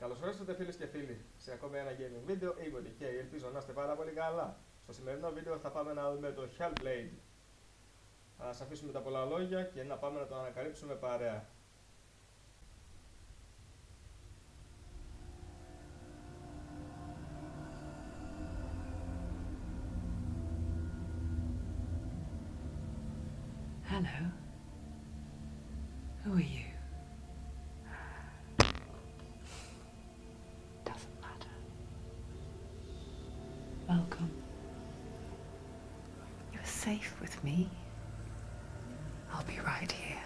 Καλώς ορίσατε φίλες και φίλοι σε ακόμη ένα gaming βίντεο. Είμαι ο DK, ελπίζω να είστε πάρα πολύ καλά. Στο σημερινό βίντεο θα πάμε να δούμε το Hellblade. Ας αφήσουμε τα πολλά λόγια και να πάμε να το ανακαλύψουμε παρέα. Hello. Who are you? Doesn't matter. Welcome. You're safe with me. I'll be right here,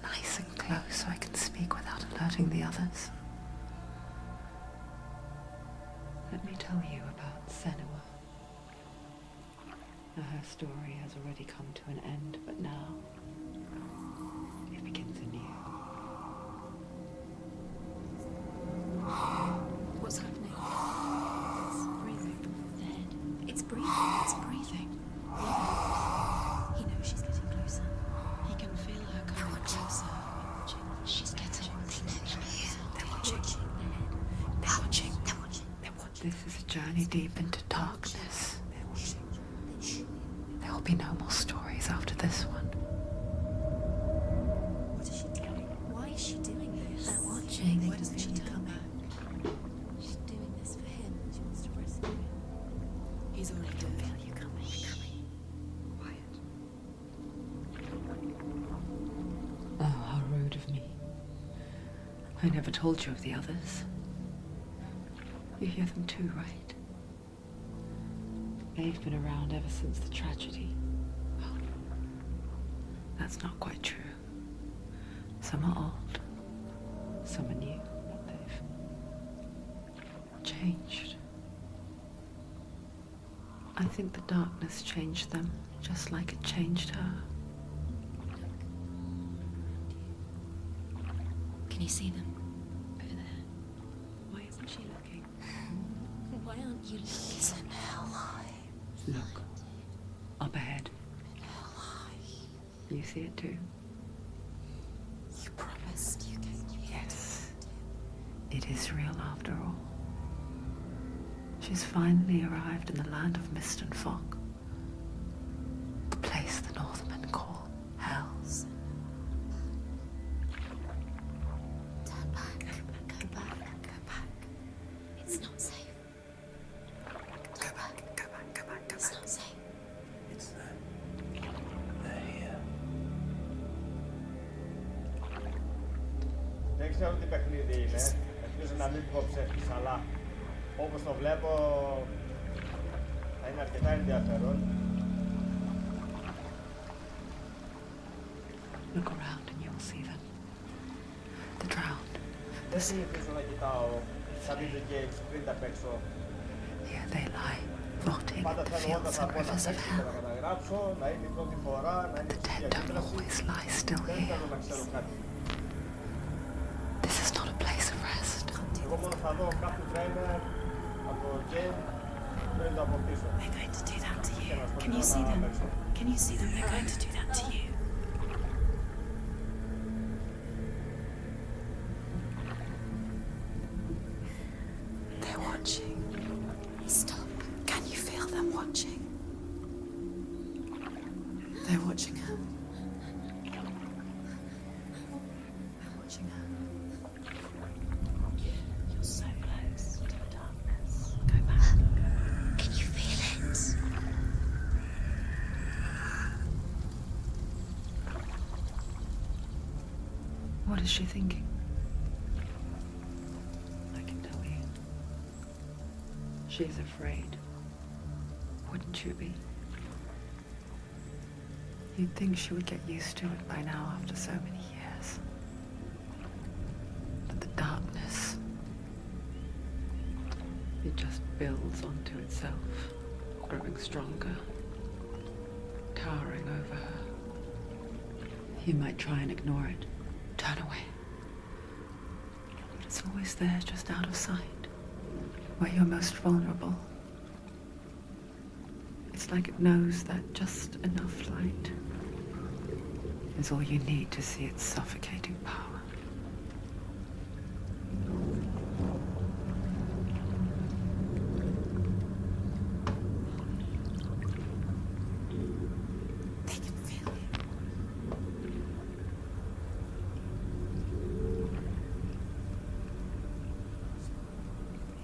nice and close so I can speak without alerting the others. Let me tell you about Senua. Now, her story has already come to an end, but now it begins anew. What's happening? It's breathing. The head. It's breathing. It's breathing. He knows she's getting closer. He can feel her coming closer. She's getting closer. They're watching. They're watching. They're watching. They're watching. This is a journey deep into darkness. There will be no more stories after this one. What is she doing? Why is she doing this? They're watching. Why doesn't she turn back? She's doing this for him. She wants to rescue him. He's already doing it. You coming? Quiet. Oh, how rude of me. I never told you of the others. You hear them too, right? They've been around ever since the tragedy. Well, that's not quite true. Some are old, some are new, but they've changed. I think the darkness changed them, just like it changed her. Can you see them? Over there. Why isn't she looking? Why aren't you looking? It's in hell high. Look, up ahead. You see it too? You promised you came. Yes. It is real after all. She's finally arrived in the land of mist and fog. The place the Northmen call Hell. Turn back. Go back. Go back. It's not safe. Go back, go back, go back, go It's back. not safe. It's them. They're here. Δεν ξέρω τι παιχνίδι είναι. Ελπίζω να μην πω ψεύτης, αλλά όπως το βλέπω θα είναι αρκετά ενδιαφέρον. Look around and you'll see them. The drowned. Δεν συνηθίζω να κοιτάω τα video games πριν τα παίξω. Here they lie, rotting Πάντα in the θέλω όταν fields θα and πω να rivers of παίξω και να hell. καταγράψω, να είναι η πρώτη φορά, να είναι The η dead don't διακύτραση. always lie still Δεν here. θέλω να ξέρω κάτι. This is not a place of rest. Εγώ μόνο θα δω κάποιο τρέλερ από το game πριν το αποκτήσω. They're going to do that to Και you. να Can you ασχοληθώ see να them? παίξω. Can you see them? They're going to do that to you. They're watching. Stop. Can you feel them watching? They're watching her. They're watching her. You're so close to the darkness. Go back. Can you feel it? What is she thinking? I can tell you. She's afraid. Wouldn't you be? You'd think she would get used to it by now after so many years. But the darkness, it just builds onto itself, growing stronger, towering over her. You might try and ignore it, turn away. But it's always there, just out of sight, where you're most vulnerable. It's like it knows that just enough light is all you need to see its suffocating power.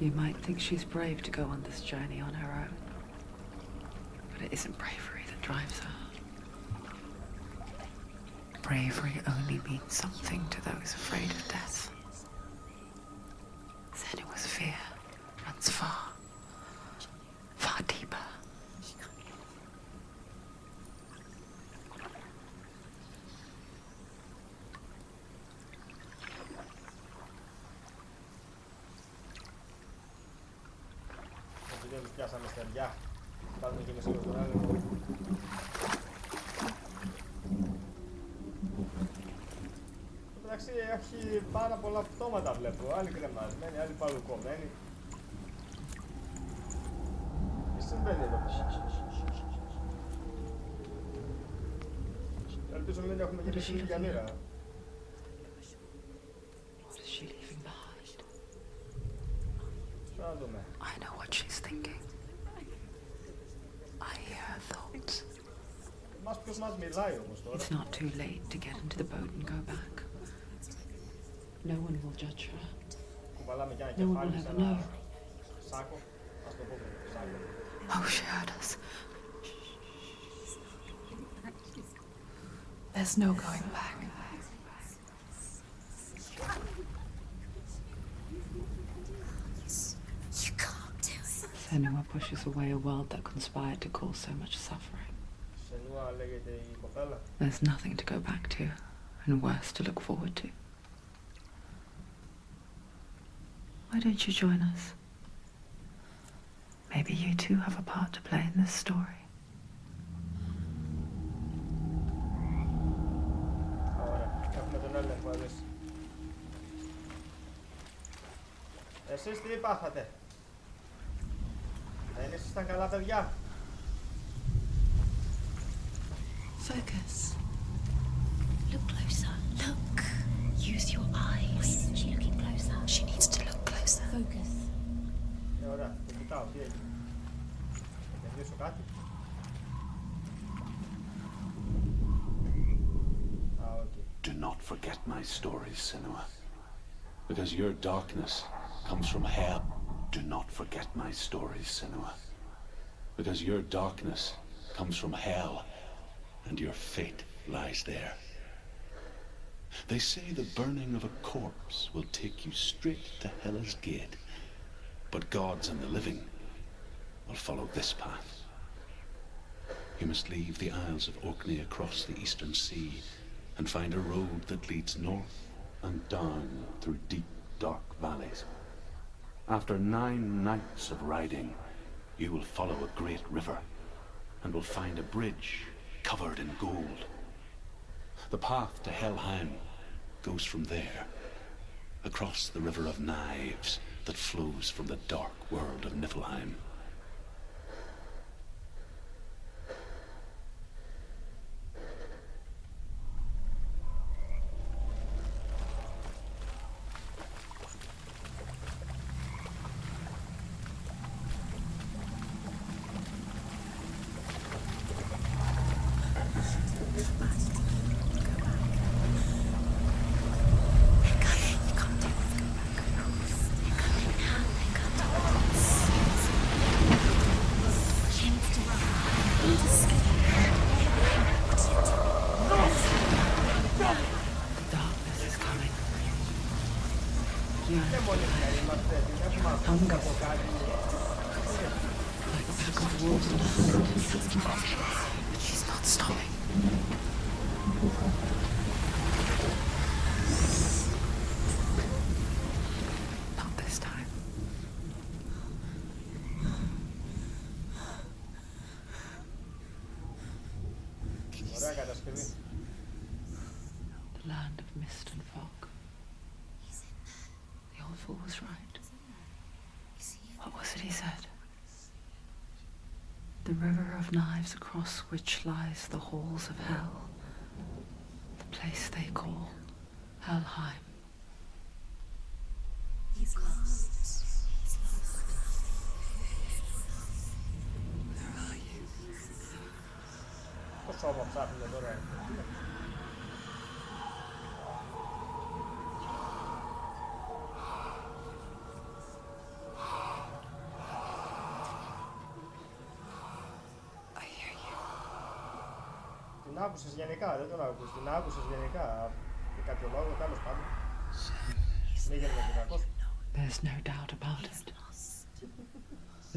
You might think she's brave to go on this journey on her own. But it isn't bravery that drives her. Bravery only means something to those afraid of death. Senua's fear runs far, far deeper. Επειδή πιάσαμε στεριά, πάμε και εμείς λίγο στον έλεγχο. Εντάξει, έχει πάρα πολλά πτώματα βλέπω, άλλοι κρεμασμένοι, άλλοι παλουκωμένοι. Τι συμβαίνει εδώ πέρα? Ελπίζω μην έχουμε και την ίδια μοίρα. What is she leaving behind? Να δούμε. I know what she's thinking. I hear her thoughts. Ποιος μας μιλάει όμως τώρα? It's not too late to get into the boat and go back. No one will judge her. Κουβαλάμε κι ένα No one κεφάλι will σε ever ένα know. σάκο. Ας το πούμε σάκο. Oh, she heard us. There's no going back. You can't do it. Senua pushes away a world that conspired to cause so much suffering. Senua λέγεται η κοπέλα. There's nothing to go back to, and worse to look forward to. Why don't you join us? Maybe you too have a part to play in this story. Ωραία, έχουμε τον έλεγχο εμείς. Εσείς τι πάθατε? Δεν ήσασταν καλά παιδιά? Focus. Look closer. Look. Use your eyes. Why isn't she looking closer? She needs to look closer. Focus. Ωραία, το κοιτάω, τι έγινε? Θα κερδίσω κάτι? Α, οκ. Do not forget my stories, Senua. Because your darkness comes from hell. Do not forget my stories, Senua. Because your darkness comes from hell, and your fate lies there. They say the burning of a corpse will take you straight to Hela's gate, but gods and the living will follow this path. You must leave the Isles of Orkney across the eastern sea and find a road that leads north and down through deep, dark valleys. After 9 nights of riding, you will follow a great river and will find a bridge covered in gold. The path to Helheim goes from there, across the river of knives that flows from the dark world of Niflheim. Darkness is coming. Δεν Yeah, μπορεί να είμαστε, την έχουμε ακούσει από κάτι. like a pack of wolves in a hunt. But she's not stopping. Not this time. Ωραία κατασκευή. The land of mist and fog. The old fool was right. What was it he said? The river of knives across which lies the halls of hell. The place they call Helheim. He's lost. He's lost. Where are you? Το σώμα ψάχνουμε τώρα. άκουσες γενικά, δεν τον άκουσες. Την άκουσες γενικά. Για κάποιο λόγο, τέλος πάντων. Μη γίνουμε και κακός. There's no doubt about it.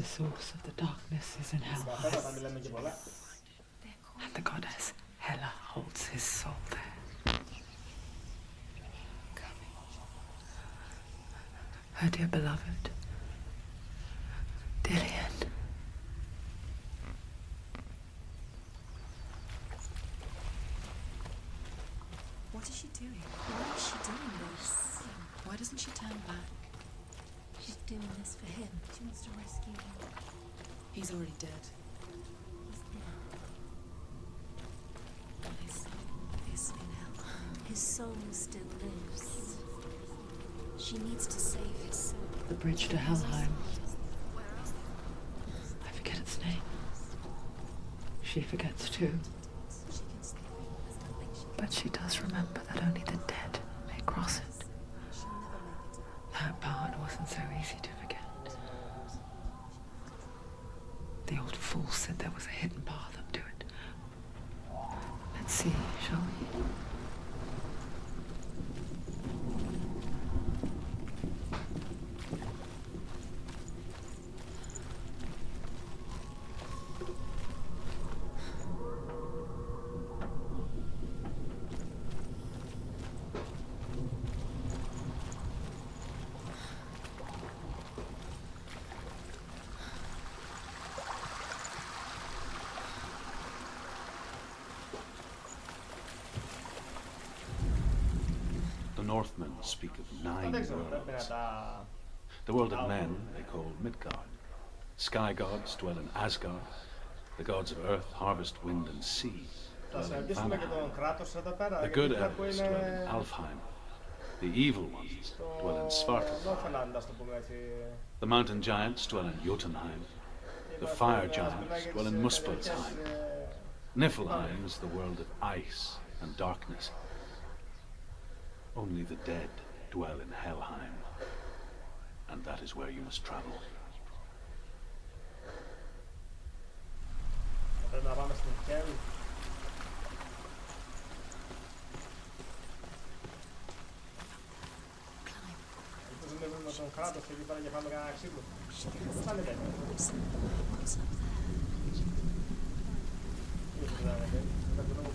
The source of the darkness is in Καφέτα, Hellfire, θα μιλάμε και πολλά. and the goddess Hela holds his soul there. Her dear beloved, Dillian. What is she doing? Why is she doing this? Why doesn't she turn back? She's doing this for him. She wants to rescue him. He's already dead. His soul is in hell. His soul still lives. She needs to save his soul. The bridge to Helheim. I forget its name. She forgets too. She can save him. There's nothing she But she does remember that only the dead may cross it. she'll never make it. That part wasn't so easy to forget. The old fool said there was a hidden path up to it. Let's see, shall we? The Northmen speak of 9 Δεν ξέρω, πρέπει να worlds. τα... The world of men they call Midgard. Sky gods dwell in Asgard. The gods of earth, harvest, wind and sea Θα dwell in συναντήσουμε και τον Valhalla. Κράτος εδώ πέρα. The γιατί good εκεί που elves είναι dwell in Alfheim. The evil ones dwell in στο Svartalfheim. Νόφελαντ, ας το πούμε έτσι. The mountain giants dwell in Jotunheim. The fire giants dwell in Muspelheim. Niflheim is the world of ice and darkness. Only the dead dwell in Helheim. And that is where you must travel. Πρέπει να πάμε στην Hell. Ελπίζω να βρούμε τον Κράτος και εκεί πέρα και πάμε κανένα ξύπνο. Πώς θα ανεβαίνει. What's up there? Δεν ξέρω να ανεβαίνει. Με κάποιο λόγο.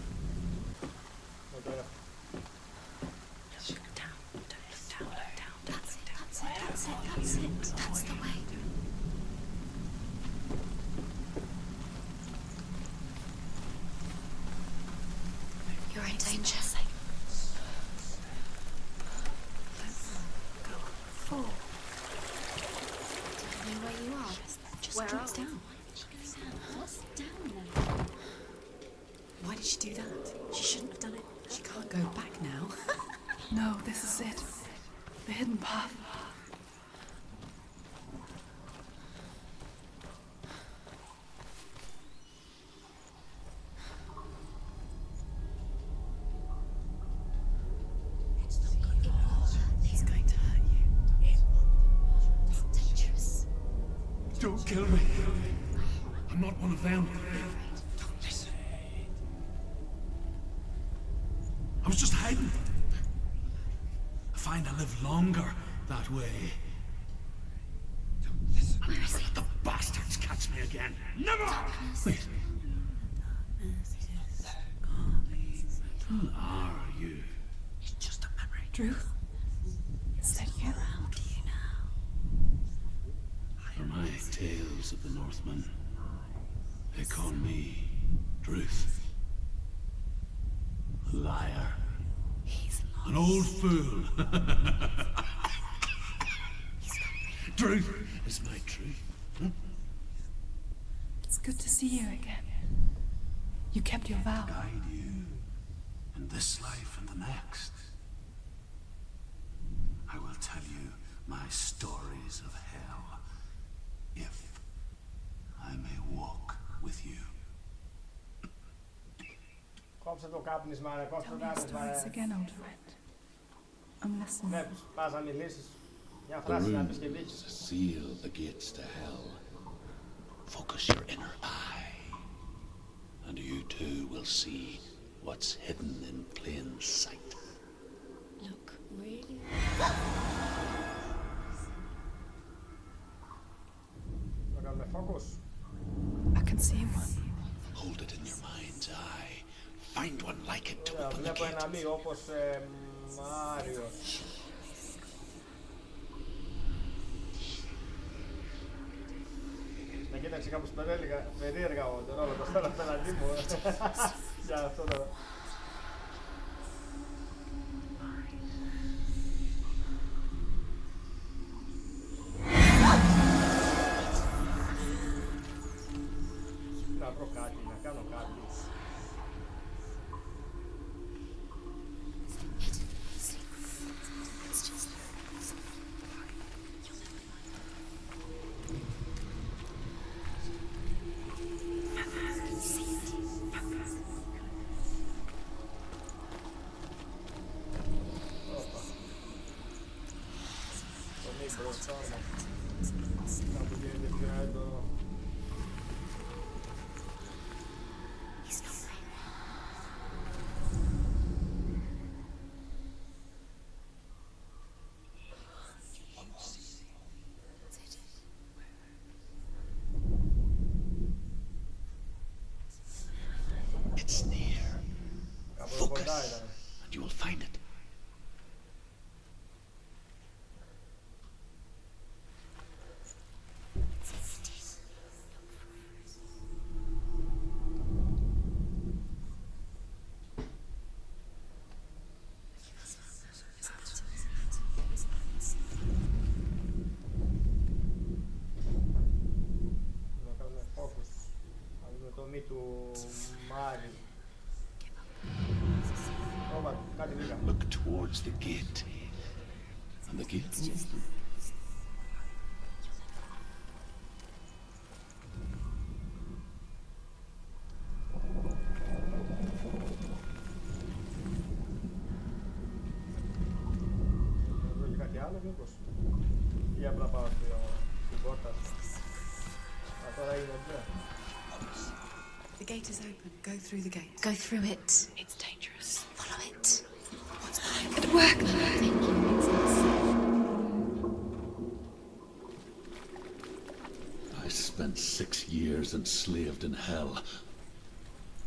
Δεν το έχω. Just look down. Don't look down. Look down. That's it. That's it. That's it. That's it. That's the way. You're in danger. Go on. Fall. Tell me where you are. Just Where drop are we? down. What's down there? Why did she do that? She shouldn't have done it. She can't go back now. No, this is it. The hidden path. It's not good for her. It's going to hurt you. It's dangerous. Don't kill me. I'm not one of them. Don't listen. I was just hiding. I find I live longer that way. Don't listen. Where is he? Let the bastards catch me again. Never! Wait. Who are you? It's just a memory. Drew? Is that you? Around you now. For my tales of the Northmen, they call me Druth. Liar. He's An old fool. Truth is my truth. It's good to see you again. You kept your vow. Guide you in this life and the next. I will tell you my stories of hell, if I may walk with you. Κόψε το κάπνισμα, ρε, κόψε το Tell me your κάπνισμα, stories ρε. again, old friend. I'm listening. Ναι, πας να μιλήσεις. Μια The φράση να runes επισκευείς. seal the gates to hell. Focus your inner eye, and you too will see what's hidden in plain sight. Look, really? Να κάνουμε focus. I can see one. Hold it in your mind's eye. Find one like it to Ωραία, open the βλέπω ένα gate. μη όπως Μάριος. Με κοίταξε κάπως περίεργα ο Τερόλο, το στέλνω απέναντί μου. Για αυτό τώρα. Να βρω κάτι, να κάνω κάτι. Το μικρό στάρμα. Κάπου γίνεται πιο έντονο. It's near. Κάπου εδώ κοντά Focus, ήταν. and you will find it. Να κάνουμε focus. Να δούμε το μη του Μάρι. Ωπα, κάτι βρήκα. Look towards the gate. And the gate will open. Να βρω και κάτι άλλο μήπως. Ή απλά πάω στην πόρτα. Α, τώρα είναι εδώ. The gate is open. Go through the gate. Go through it. It's dangerous. Follow it. What's behind it? Work! Thank you. It's safe. I spent 6 years enslaved in hell.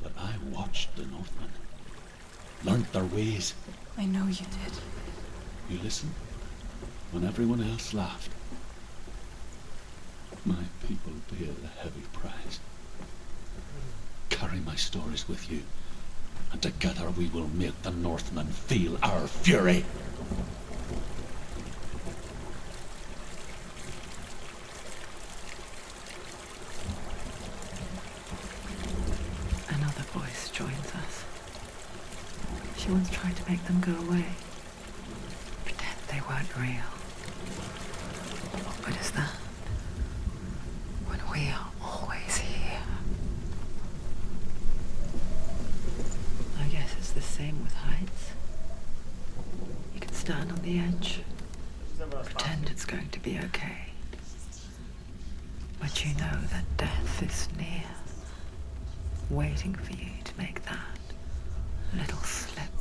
But I watched the Northmen. Learned their ways. I know you did. You listened when everyone else laughed. My people paid a heavy price. Carry my stories with you, and together we will make the Northmen feel our fury. Another voice joins us. She once tried to make them go away. Pretend they weren't real. What good is that? When we are always here. I guess it's the same with heights. You can stand on the edge, Πιστεύω να σπάσει. pretend it's going to be okay. But you know that death is near, waiting for you to make that little slip.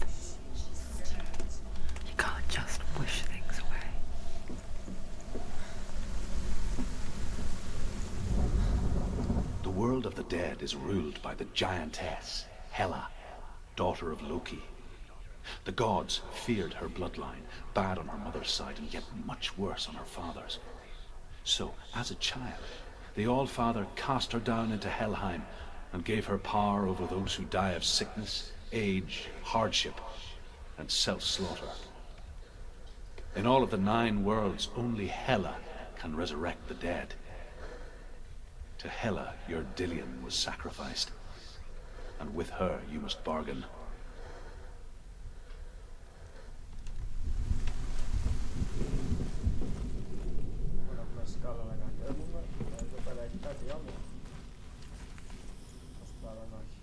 You can't just wish things away. The world of the dead is ruled by the giantess, Hela, daughter of Loki. The gods feared her bloodline, bad on her mother's side and yet much worse on her father's. So, as a child, the All-Father cast her down into Helheim and gave her power over those who die of sickness, age, hardship, and self-slaughter. In all of the 9 worlds, only Hela can resurrect the dead. To Hela, your Dillion was sacrificed, and with her you must bargain. Μπορούμε να έχουμε σκάλα να κατέβουμε. Εδώ πέρα έχει κάτι άλλο. Ας πάρω να έχει.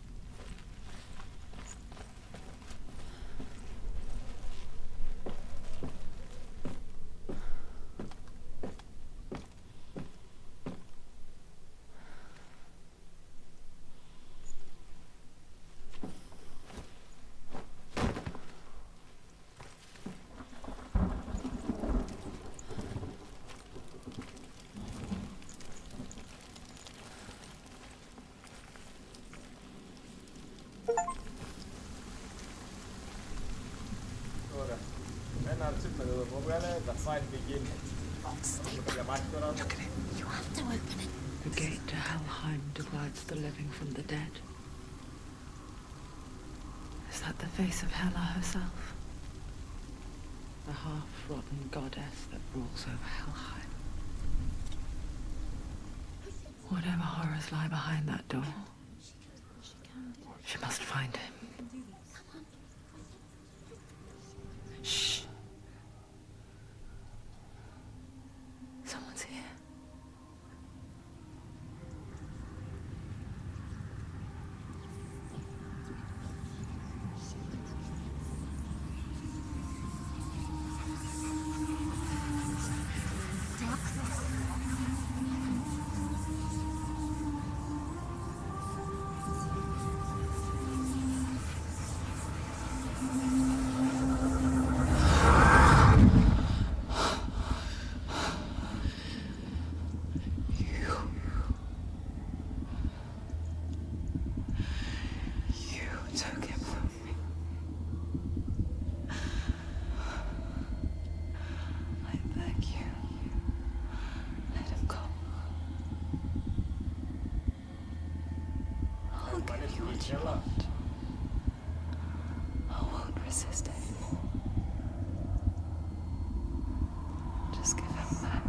λένε the fight begins. Για μάχη τώρα. You have to open it. The gate to Helheim divides the living from the dead. Is that the face of Hela herself? The half-rotten goddess that rules over Helheim. Whatever horrors lie behind that door, she must find him. Shh. Someone's here. I won't resist anymore. Just give him back.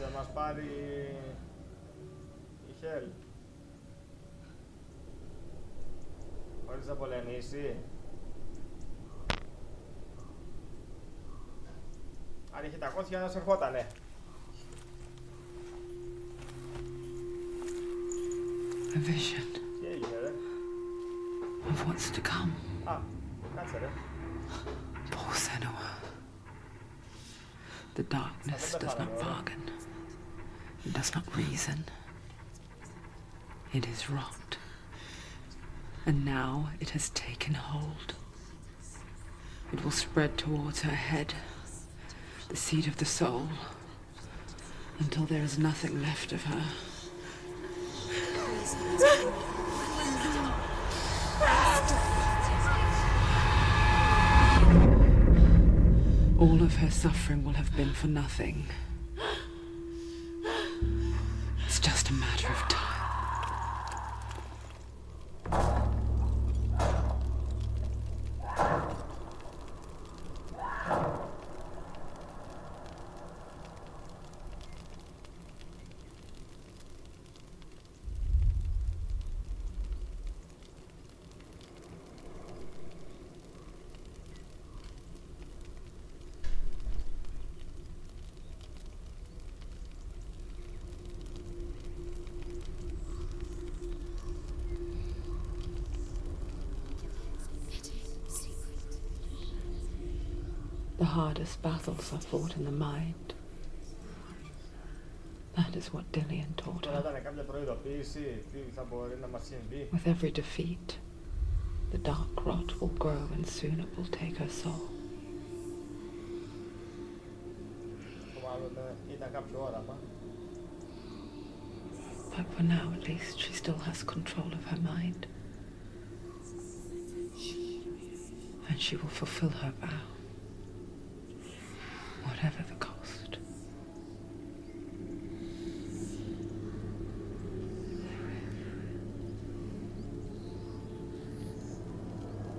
Θα μας πάρει η Hell χωρίς να πολεμήσει. Αν είχε τα κότσια να σε ερχότανε. A vision Τι έγινε ρε? of what's to come. Α, κάτσε ρε. Poor Senua. The darkness does not bargain. It does not reason. It is rot. And now it has taken hold. It will spread towards her head, the seat of the soul, until there is nothing left of her. All of her suffering will have been for nothing. It's just a matter of time. The hardest battles are fought in the mind. is what Dillian taught Τώρα her. ήταν κάποια προειδοποίηση τι θα μπορεί να μας συμβεί. With every defeat, the dark rot will grow and soon it will take her soul. Μάλλον ήταν κάποιο όραμα. But for now, at least, she still has control of her mind. And she will fulfill her vow, whatever the cost.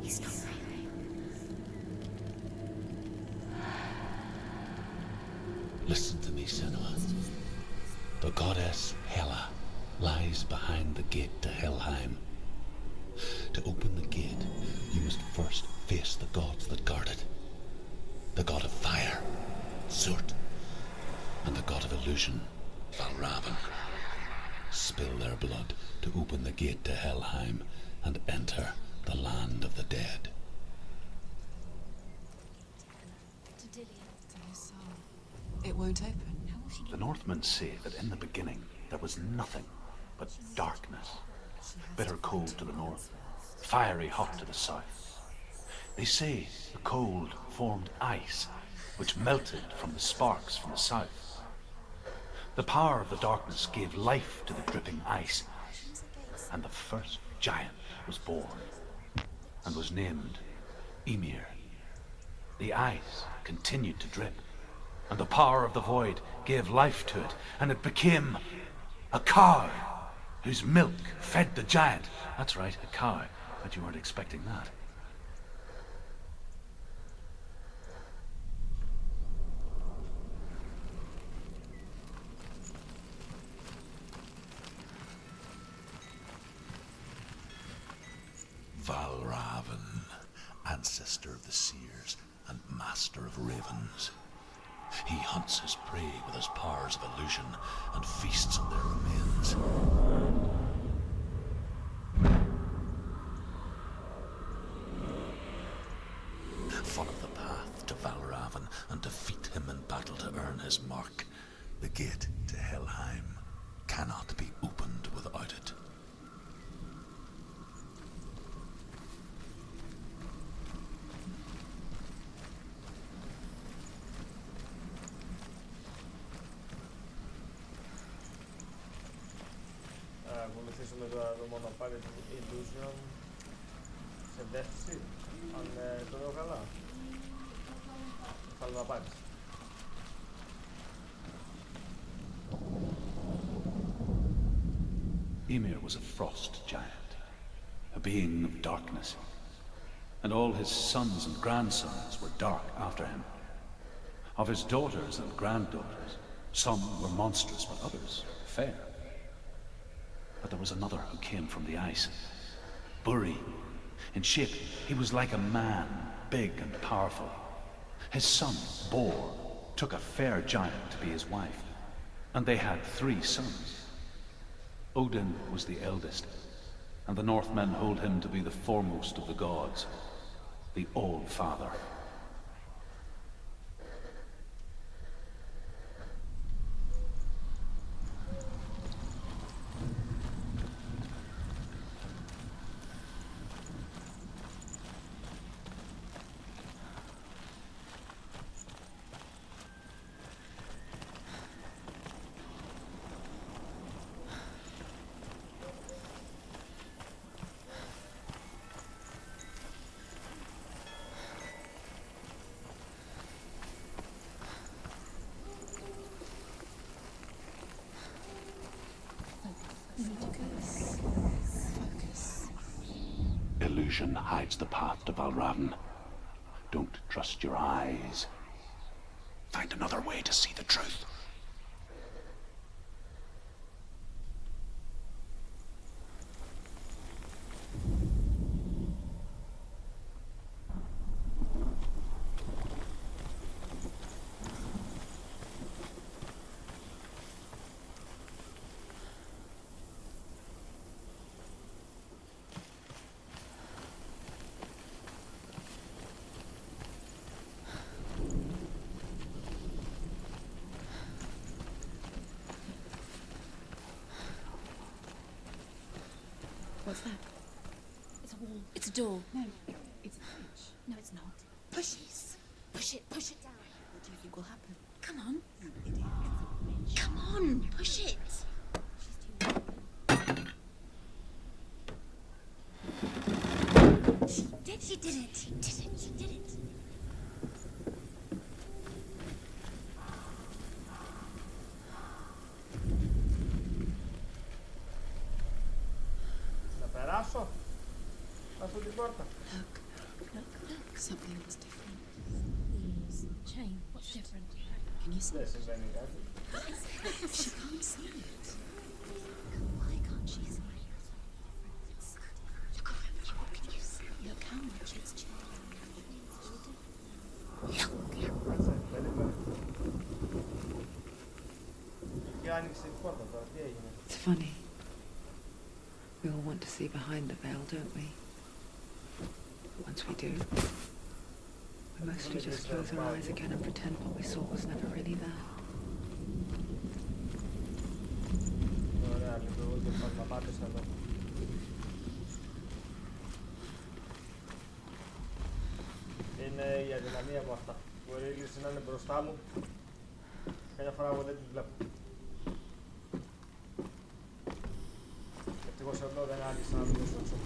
He's not breathing. Listen to me, Senua. The goddess Hela lies behind the gate to Helheim. To open the gate, you must first face the gods that guard it. The god of fire, Surt, and the god of illusion, Valravn. Spill their blood to open the gate to Helheim and enter the land of the dead. To Dillian. To his soul. It won't open. How will she The Northmen say that in the beginning there was nothing but darkness. Bitter cold to the north, fiery hot to the south. They say the cold formed ice, which melted from the sparks from the south. The power of the darkness gave life to the dripping ice, and the first giant was born, and was named Ymir. The ice continued to drip, and the power of the void gave life to it, and it became a cow, whose milk fed the giant. That's right, a cow. But you weren't expecting that. Valravn, ancestor of the seers and master of ravens. He hunts his prey with his powers of illusion and feasts on their remains. Follow the path to Valravn and defeat him in battle to earn his mark. The gate to Helheim cannot be opened without it. Ακολουθήσουμε τώρα το μονοπάτι του Illusion σε δεύτερη, αν το λέω καλά. Θέλω να πάρεις. Ymir was a frost giant, a being of darkness, and all his sons and grandsons were dark after him. Of his daughters and granddaughters, some were monstrous, but others fair. But there was another who came from the ice. Buri. In shape, he was like a man, big and powerful. His son, Bor, took a fair giant to be his wife, and they had 3 sons. Odin was the eldest, and the Northmen hold him to be the foremost of the gods, the All-Father. Illusion hides the path to Valravn. Don't trust your eyes. Find another way to see the truth. What's that? It's a wall. It's a door. No, it's a hitch. No, it's not. Push it. Push it. Push it down. What do you think will happen? Come on. You idiot. It's a witch. Come on. Push it. She's too weak. She did it. She did it. She did it. Να περάσω. Άσου την πόρτα. Look, look. Something was different. Chain. What's different? Can you see? Δεν συμβαίνει κάτι. She can't see it. Why can't she see it? Look around you. What can you see? Look how much it's changed. Κάτσε, περίμενε. Και άνοιξε η πόρτα τώρα, τι έγινε? It's funny. We all want to see behind the veil, don't we? Once we do, we mostly just close our eyes again and pretend what we saw was never really there. Ωραία, λειτουργούν και φαρμαπάτες εδώ. Είναι η αδυναμία μου αυτά. Μπορεί η λύση να είναι μπροστά μου. Καμιά φορά εγώ δεν τη βλέπω. Ευτυχώς εδώ δεν άρχισα να μιλήσω έξω.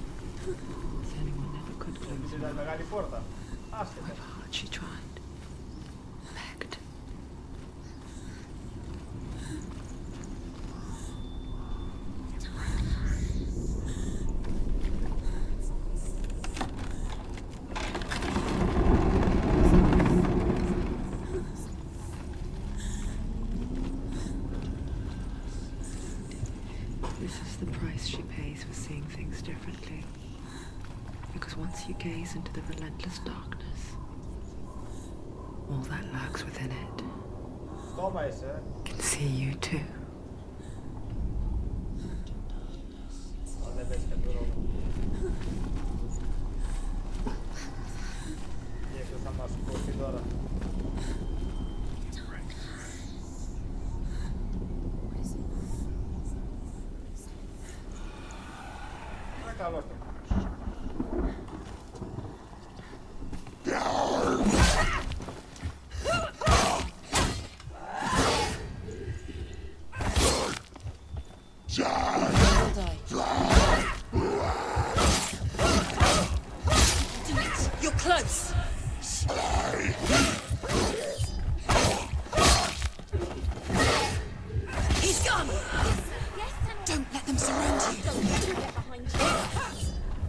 Senua never could close Επειδή her ήταν μεγάλη πόρτα. Άσχετα. however hard she tried. Begged. This is the price she pays for seeing things differently. Because once you gaze into the relentless darkness, all that lurks within it Στόμα είσαι, can see you too. δεν πες και το ρόλο. Και ποιος θα μας σηκώσει τώρα. Καλώς το. You're close. He's gone. Don't let them surround you. Get behind you.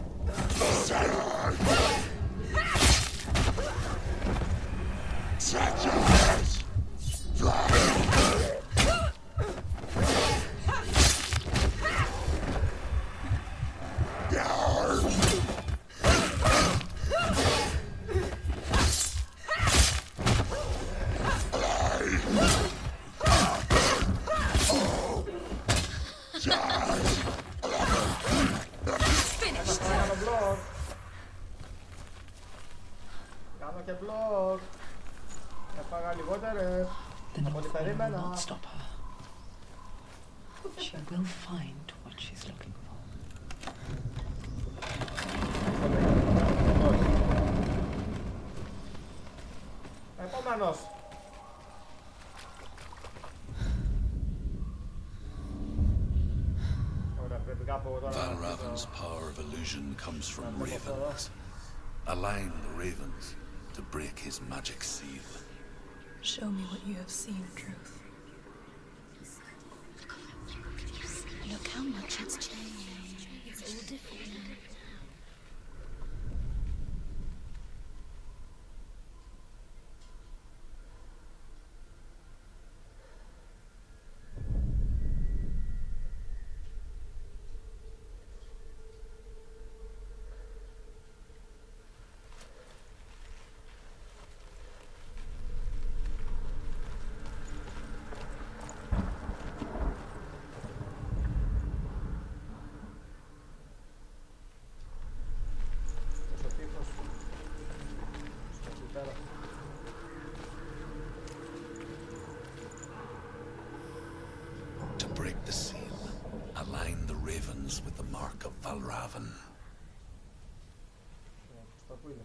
Finished. Κάνω blog. Κάνω και blog. Έφαγα λιγότερες. The Από ό,τι North Wind will περίμενα. not stop her. She will find what she's looking for. Επόμενος. Ωραία, πρέπει κάπου τώρα να Valravan's power of illusion comes from ravens. Allowing the ravens to break his magic seal. Show me what you have seen, Truth. Look how much it's changed. It's all different now. ravens with the mark of Valravan. Στο πού είναι?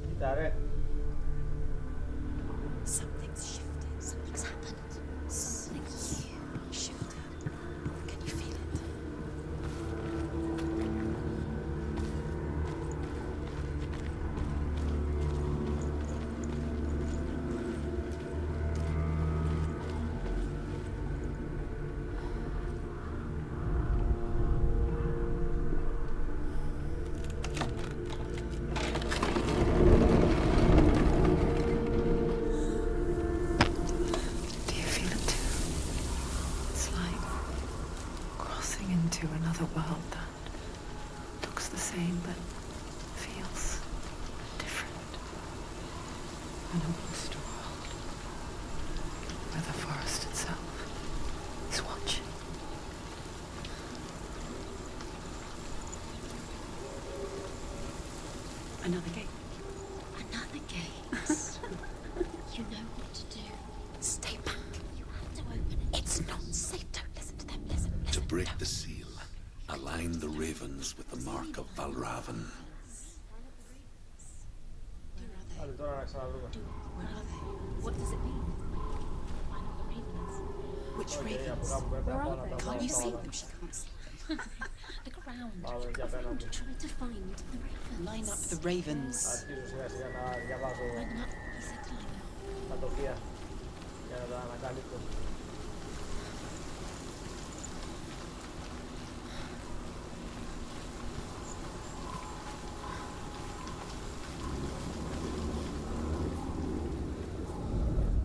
Κοίτα ρε. Something's shifted. Something's happened. Something's shifted. Can you feel it? Do you feel it too? It's like crossing into another world that looks the same but feels different. An almost world where the forest itself is watching. Another gate. Another gate. You know what to do. Stay back. You have to open it. It's not safe. Don't listen to them. Listen. To break the seal, align the ravens with the mark of Valravan. Άντε τώρα να ξαναδούμε. Where are they? What does it mean? Find all the ravens. Which Οκ, ravens? από κάπου πρέπει να Where πάω are να they? τα Can't you πάω see όλα. them? She can't see them. Look around. Πάμε Look και around. απέναντι. Try to find the ravens. Line up the ravens. Αρχίζω σιγά σιγά να διαβάζω Line up. He said line up. τα τοπία για να τα ανακαλύπτω.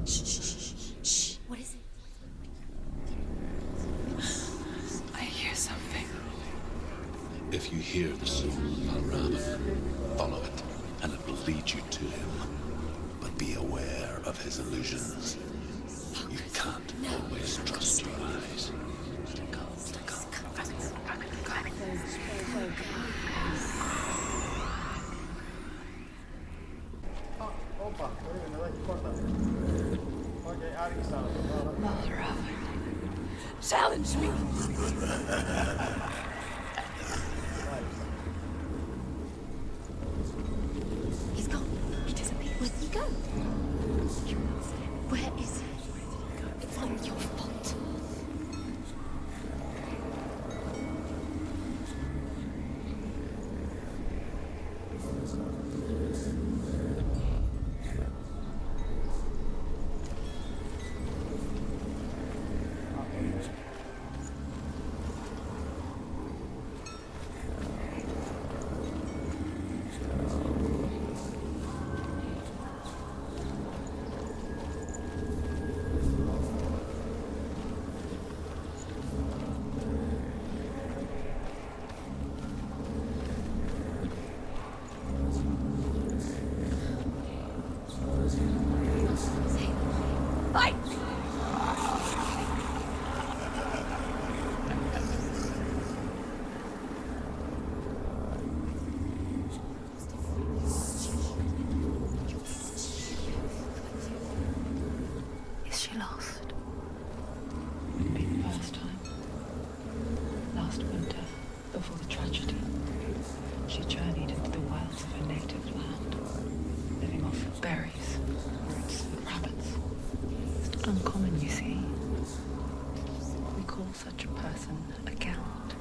Shh, shh, shh, shh, shh. What is it? I hear something. If you hear the soul of Valravan, follow it, and it will lead you to him. But be aware of his illusions. You can't always trust your eyes. Α, όπα, περίμενε, εδώ έχει πόρτα. Οκ, άργησα να το πάρω. Valravan. Challenge me! He's gone. He disappeared. Where did he go? Where is he? It's all your fault. last winter, before the tragedy, she journeyed into the wilds of her native land, living off berries, roots, and rabbits. It's not uncommon, you see. We call such a person a Gelt.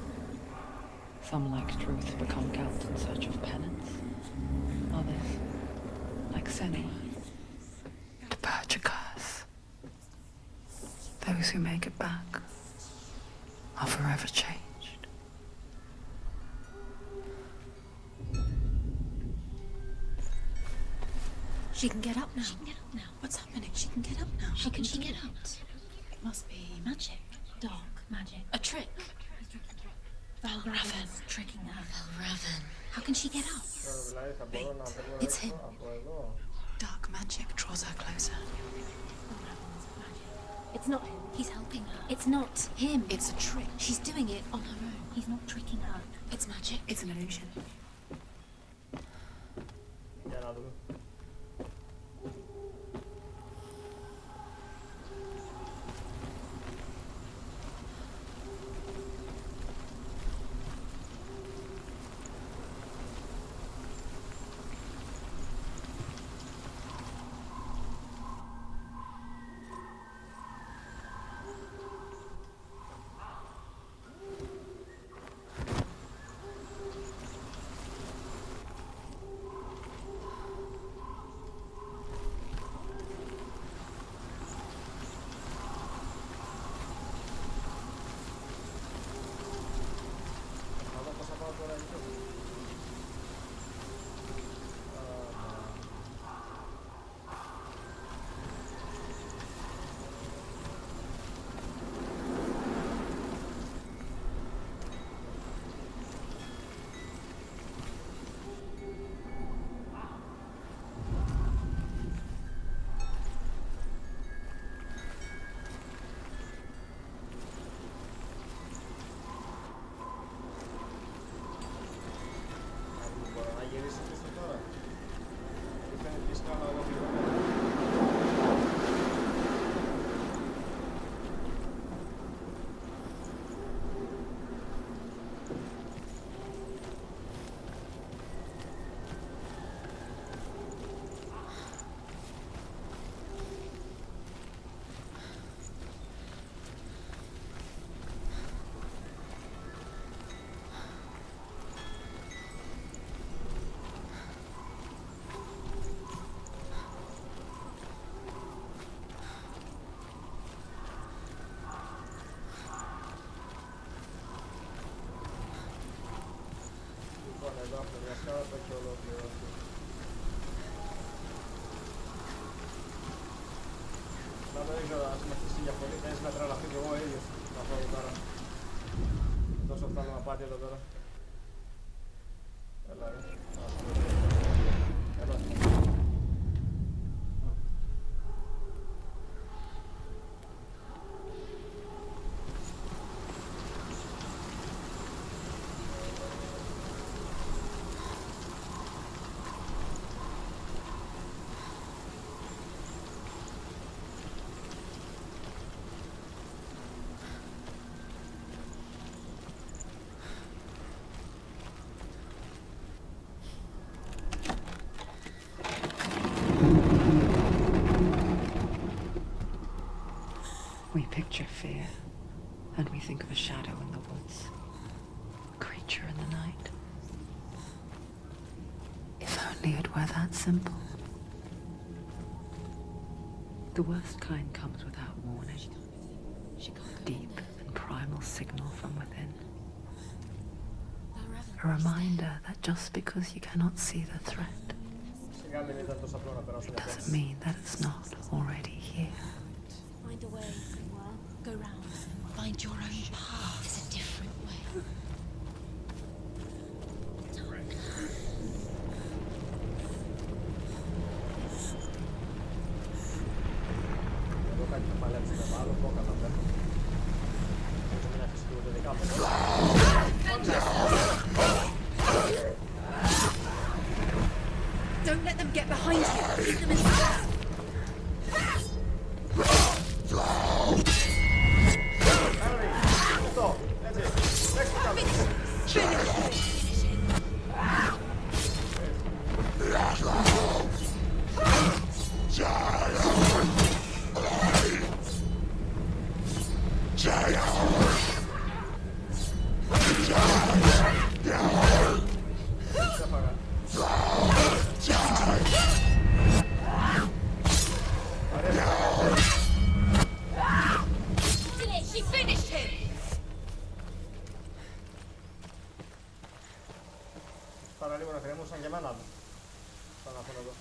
Some, like truth, become Gelt in search of penance. Others, like Senua, to purge a curse. Those who make it back are forever changed. She can get up now. She can get up now. What's happening? She can get up now. How can she get out? It must be magic. Dark magic. A trick. Valravan tricking her. Valravan. How can she get out? Wait. It's him. Dark magic draws her closer. It's not him. He's helping her. It's not him. It's a trick. She's doing it on her own. He's not tricking her. It's magic. It's an illusion. Δεν ξέρω αν με χτίσει για πολύ, θέλεις να τρελαθεί και εγώ ίδιος να πάω εδώ πέρα. Τόσο φτάνω να πάτε εδώ πέρα. Έλα ρε. Έλα. We picture fear, and we think of a shadow in the woods, a creature in the night. If only it were that simple. The worst kind comes without warning. Deep and primal signal from within. A reminder that just because you cannot see the threat, it doesn't mean that it's not already here. Find a way. Go round. Find your own path. There's a different way. Don't let them get behind you. Keep them in sight. Έτσι, έξω κάτω. Τώρα λίγο να κρέμουσαν και εμένα εδώ. Σαν αυτόν εδώ.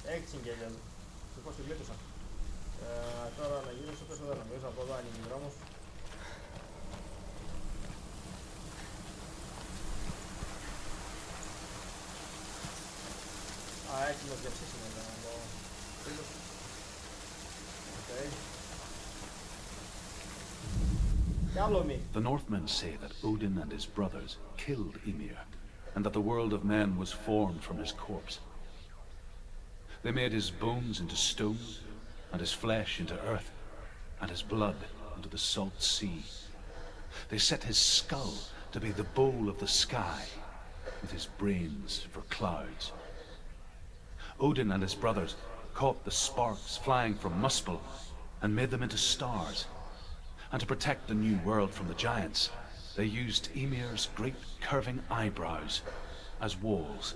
6 συγγέλια εδώ. Λοιπόν, συλλήτουσα. Τώρα να γυρίσω πίσω δεν νομίζω, από εδώ ανοίγει δρόμος. Έτοιμος για ψήσιμο ήταν ο φίλος. Οκ. The Northmen say that Odin and his brothers killed Ymir, and that the world of men was formed from his corpse. They made his bones into stone, and his flesh into earth, and his blood into the salt sea. They set his skull to be the bowl of the sky, with his brains for clouds. Odin and his brothers caught the sparks flying from Muspel and made them into stars. And to protect the new world from the giants, they used Ymir's great curving eyebrows as walls.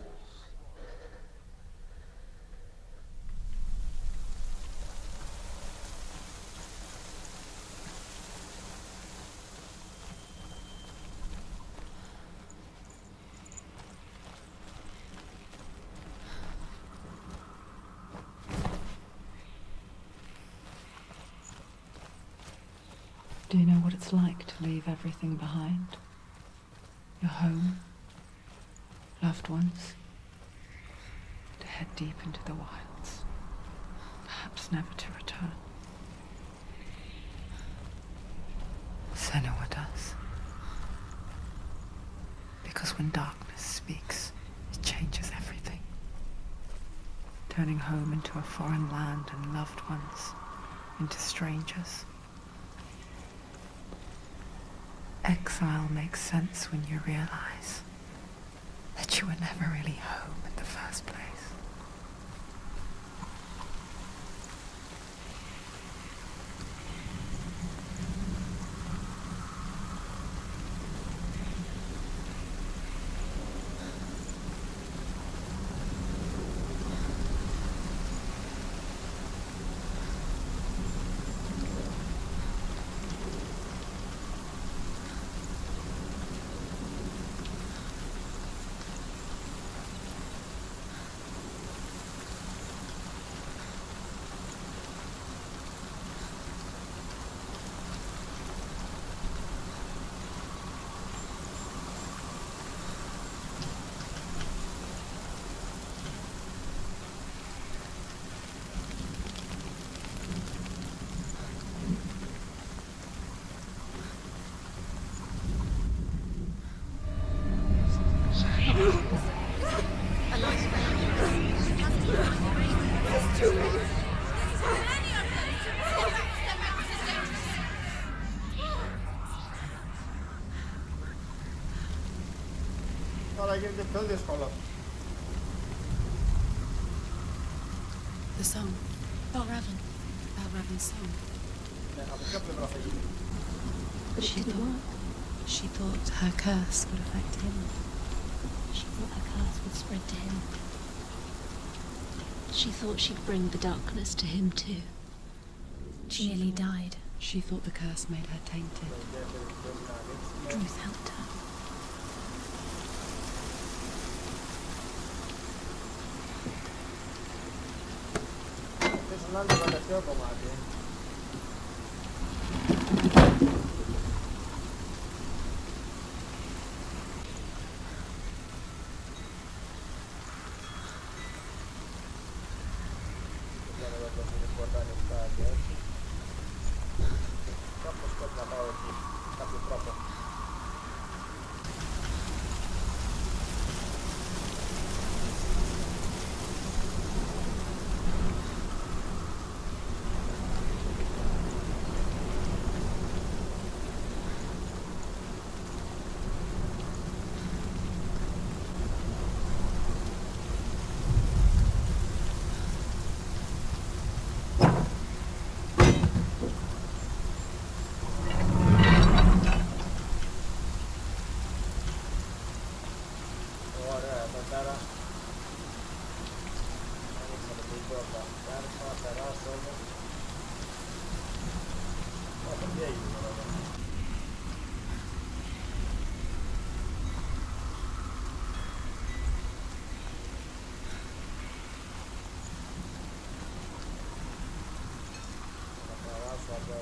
Do you know what it's like to leave everything behind? Your home, loved ones, to head deep into the wilds, perhaps never to return. Senua does. Because when darkness speaks, it changes everything, turning home into a foreign land and loved ones into strangers. Exile makes sense when you realize that you were never really home in the first place. Τώρα γίνεται πιο δύσκολο. The song. Balraven's song. Ναι, από ποια πλευρά θα γίνει? She thought her curse would affect him. She thought her curse would spread to him. She thought she'd bring the darkness to him too. She nearly died. She thought the curse made her tainted. Truth helped her. Ίσως να είναι το τελευταίο κομμάτι. Δεν ξέρω εδώ πώς είναι πόρτα ανοιχτά και έτσι. Κάπως πρέπει να πάω εκεί, κάποιο τρόπο.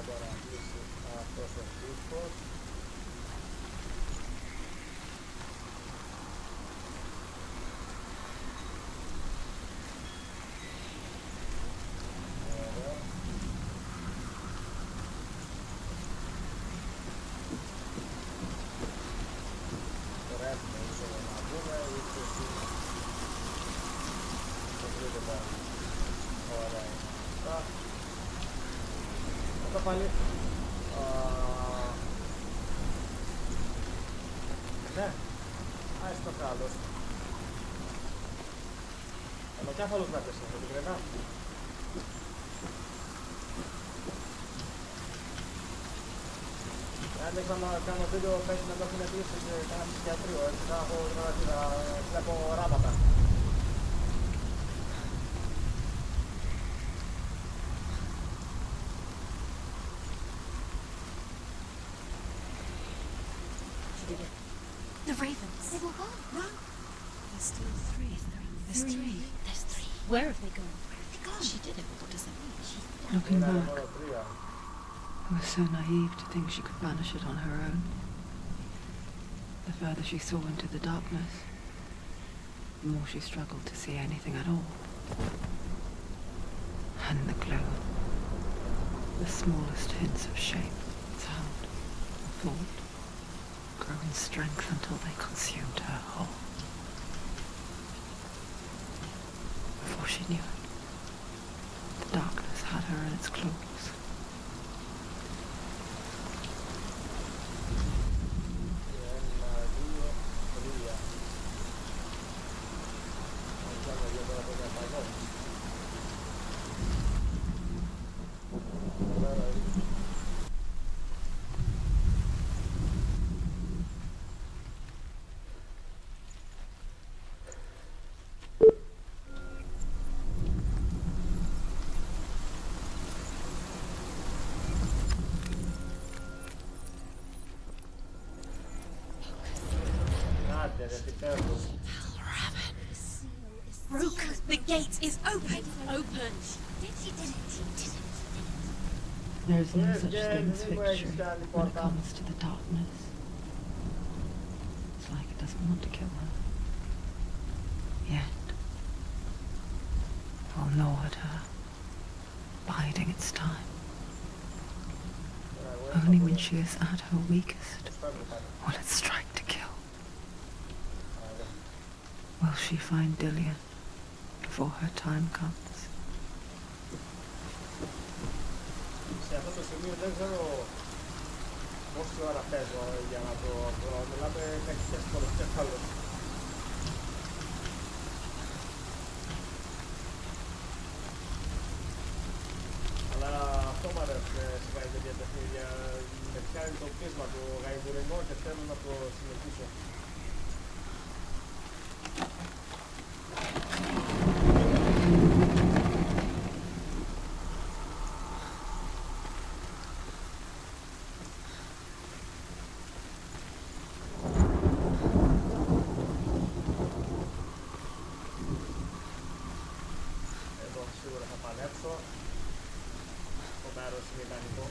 τώρα να κλείσει αυτός ο τύπος. Ωραία. Τώρα έχουμε είσοδο να βγούμε, ήρθε εσύ. Το βρείτε πέρα. Ωραία είναι αυτά. Αυτά πάλι. Ναι. Άιστο καλώς. Ολοκέφαλος να πέσει, δεν την κρεβά. Αν δεν κάνω βίντεο, πέσει να το έχουν κλείσει σε κανένα ψυχιατρίο, έτσι θα έχω να βλέπω ράματα. The ravens. They've all gone. No. There's still three. There's three. There's three. Where have they gone? Where have they gone? She did it. What does that mean? She's done Looking Είναι back, μόνο τρία. I was so naive to think she could banish it on her own. The further she saw into the darkness, the more she struggled to see anything at all. And the glow, the smallest hints of shape, sound, thought, grow in strength until they consumed her whole. Before she knew it, the darkness had her in its claws. Ένα, δύο, τρία. Αν κάνω για τώρα το διαπαγό. Ωραία, άντε ρε επιτέλους. Rook, the gate is open. Open. She did it. There is no Yes, such yes, thing as this is victory where you stand when for it that. comes to the darkness. It's like it doesn't want to kill her. Yet. It will gnaw at her, biding its time. Only when she is at her weakest will it strike to kill. Will she find Dillian before her time comes? Σε αυτό το σημείο δεν ξέρω πόση ώρα παίζω για να το μιλάμε, θα έχει πιάσει πολλές κεφάλες. Αλλά αυτό μου αρέσει σιγά για τέτοια παιχνίδια. Με πιάνει το πείσμα του γαϊδουρινό και θέλω να το συνεχίσω. Εδώ σίγουρα θα παλέψω. Το μέρος είναι ιδανικό.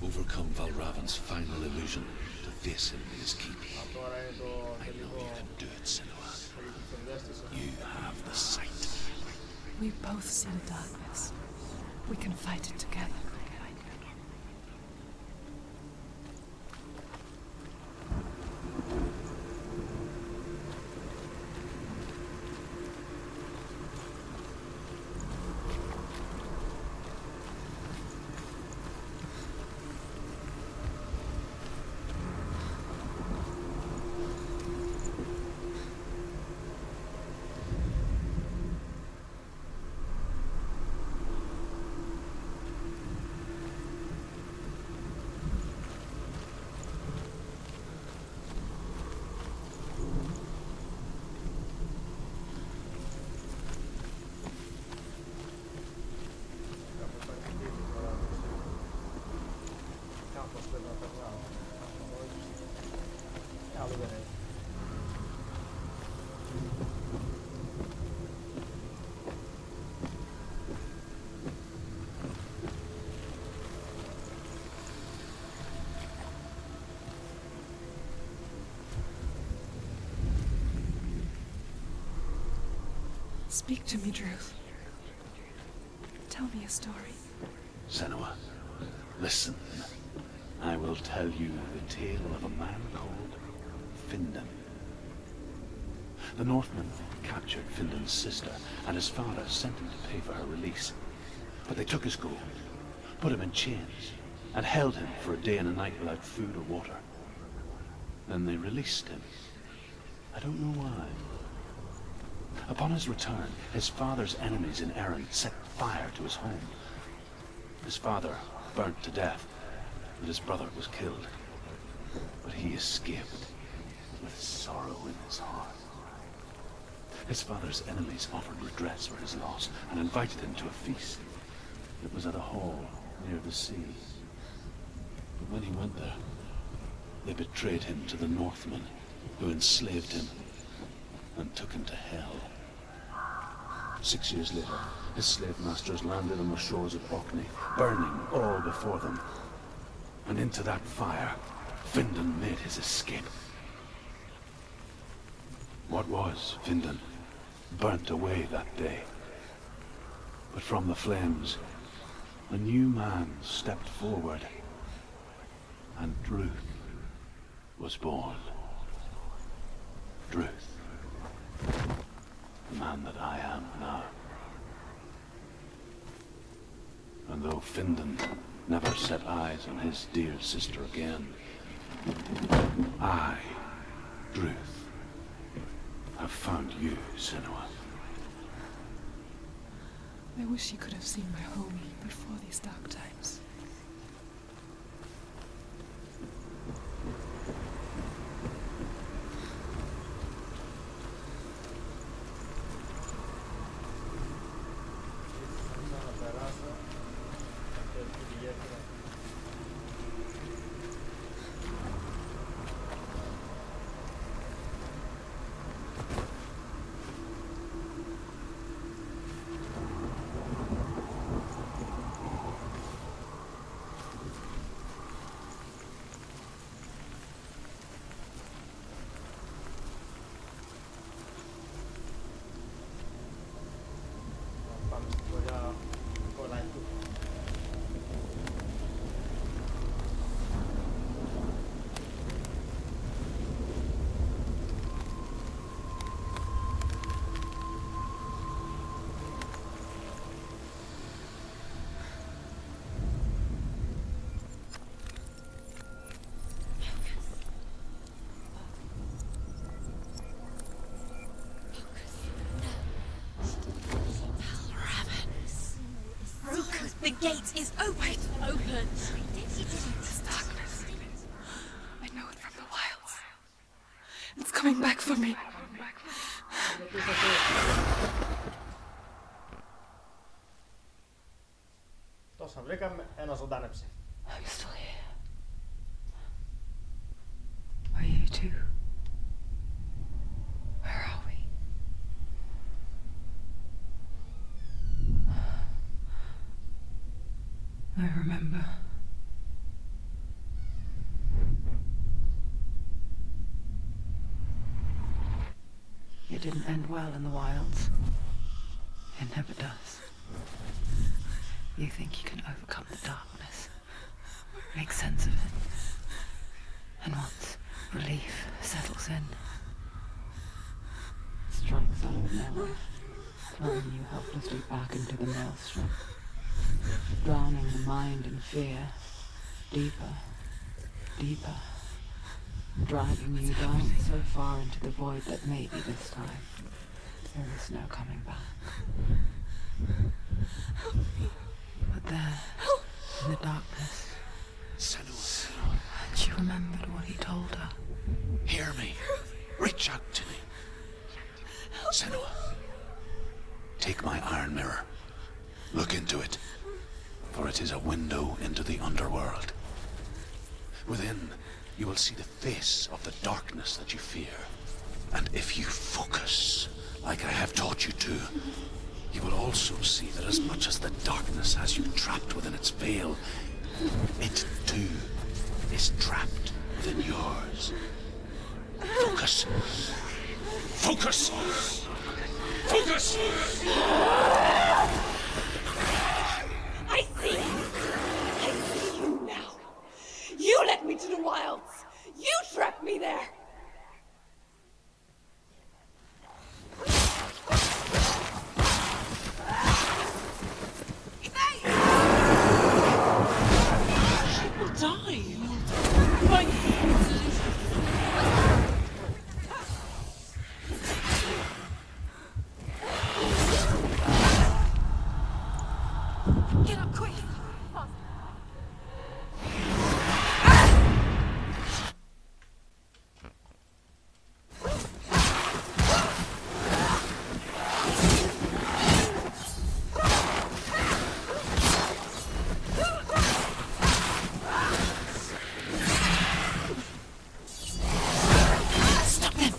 Overcome Valravan's final illusion to face him in his keep. Τώρα είναι το I know τελικό. you can do it, Senua. Τελική συνδέστηση. You have the sight. We both see the darkness. We can fight it together. Speak to me, Drew. Tell me a story. Senua, listen. I will tell you the tale of a man called Findan. The Northmen captured Findan's sister, and his father sent him to pay for her release. But they took his gold, put him in chains, and held him for a day and a night without food or water. Then they released him. I don't know why. Upon his return, his father's enemies in Erin set fire to his home. His father burnt to death, and his brother was killed. But he escaped with sorrow in his heart. His father's enemies offered redress for his loss and invited him to a feast. It was at a hall near the sea. But when he went there, they betrayed him to the Northmen, who enslaved him and took him to hell. 6 years later, his slave masters landed on the shores of Orkney, burning all before them. And into that fire, Findan made his escape. What was Findan burnt away that day. But from the flames, a new man stepped forward, and Druth was born. Druth, the man that I am now. And though Findan never set eyes on his dear sister again, I, Druth, have found you, Senua. I wish you could have seen my home before these dark times. The gate is open! Open! This darkness. I know it from the wilds. It's coming back for me. Τόσα βρήκαμε, ένα ζωντάνεψε. I'm still here. Are you too? Where are we? I remember. It didn't end well in the wilds. It never does. You think you can overcome the darkness, make sense of it, and once relief settles in, strikes out of nowhere, throwing you helplessly back into the maelstrom, drowning the mind in fear, deeper, deeper, dragging you down so far into the void that maybe this time there is no coming back. But there, in the darkness, Senua, she remembered what he told her. hear me. Reach out to me. Senua, take my iron mirror. Look into it, for it is a window into the underworld. Within, you will see the face of the darkness that you fear. And if you focus, like I have taught you to, you will also see that as much as the darkness has you trapped within its veil, it too is trapped within yours. Focus. Focus! Focus! I see you now. You led me to the wilds. You trapped me there. She will die. My Get up quick! stop them.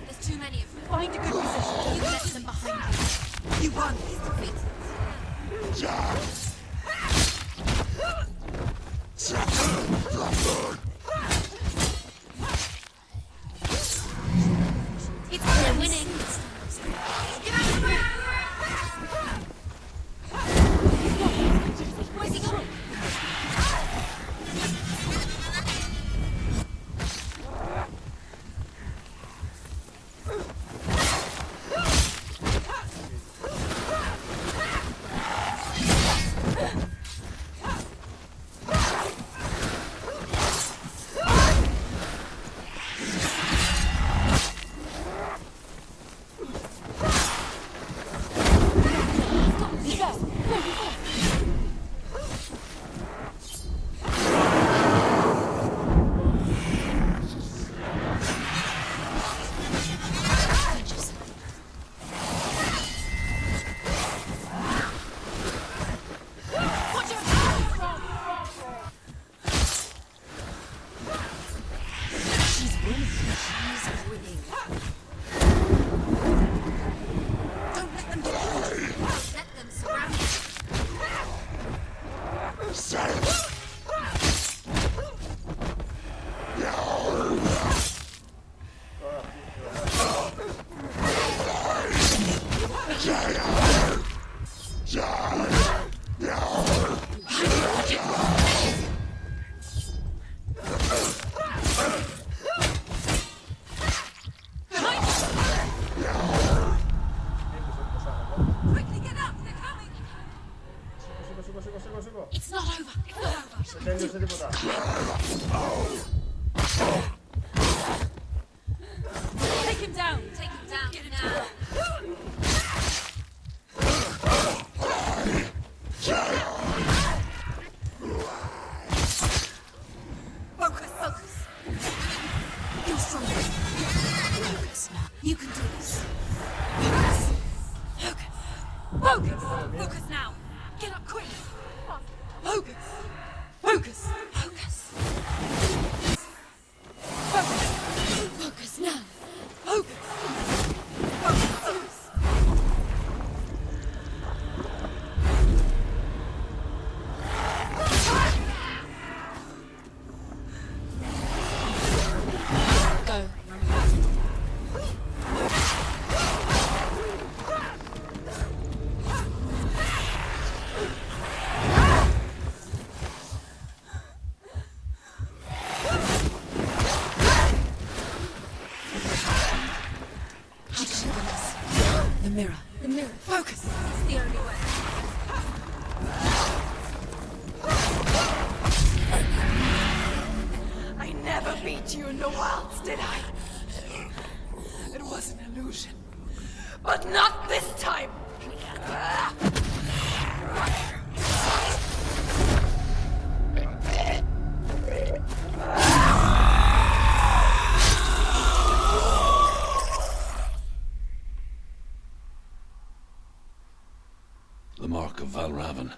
There's too many of them. Find a good position. You left them behind you. You won. He's defeated. It's we're winning. Get out of the way! Where's he going? She's winning. Don't let them get you. Let them surround you. Quickly get up, they're coming. Σήκω. It's not over. It's not over. Δεν τέλειωσε τίποτα. Take him down. Take him down. Get him down. Focus. Focus. You're strong. Focus now. You can do this. Focus. Focus. Focus. Focus now. Get up quick. Focus. Focus. Focus. Focus. Focus now. Focus. Focus. Go. Action, Willis. The mirror. The mirror. Focus. It's the only way. I never beat you in the wilds, did I? It was an illusion. But not this time! The Mark of Valravan.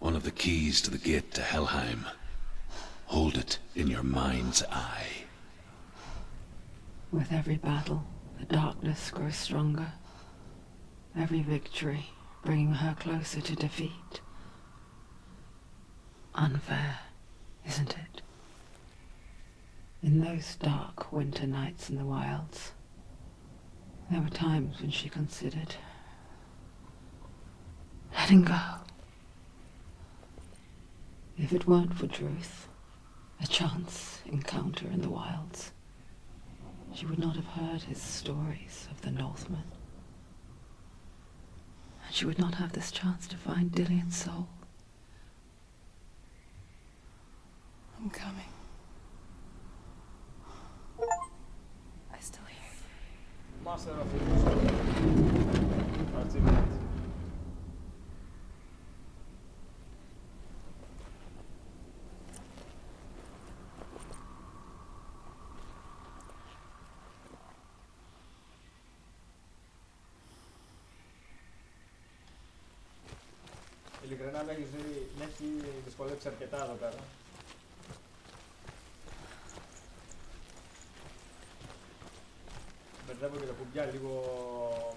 One of the keys to the gate to Helheim. Hold it in your mind's eye. With every battle, the darkness grows stronger. Every victory bringing her closer to defeat. Unfair, isn't it? In those dark winter nights in the wilds, there were times when she considered letting go. If it weren't for Druth, a chance encounter in the wilds, she would not have heard his stories of the Northmen. And she would not have this chance to find Dillion's soul. I'm coming. I still hear you. Master of Illusion. Achievement. Ειλικρινά με έχει δυσκολέψει αρκετά εδώ πέρα. Μπερδεύω και τα κουμπιά λίγο,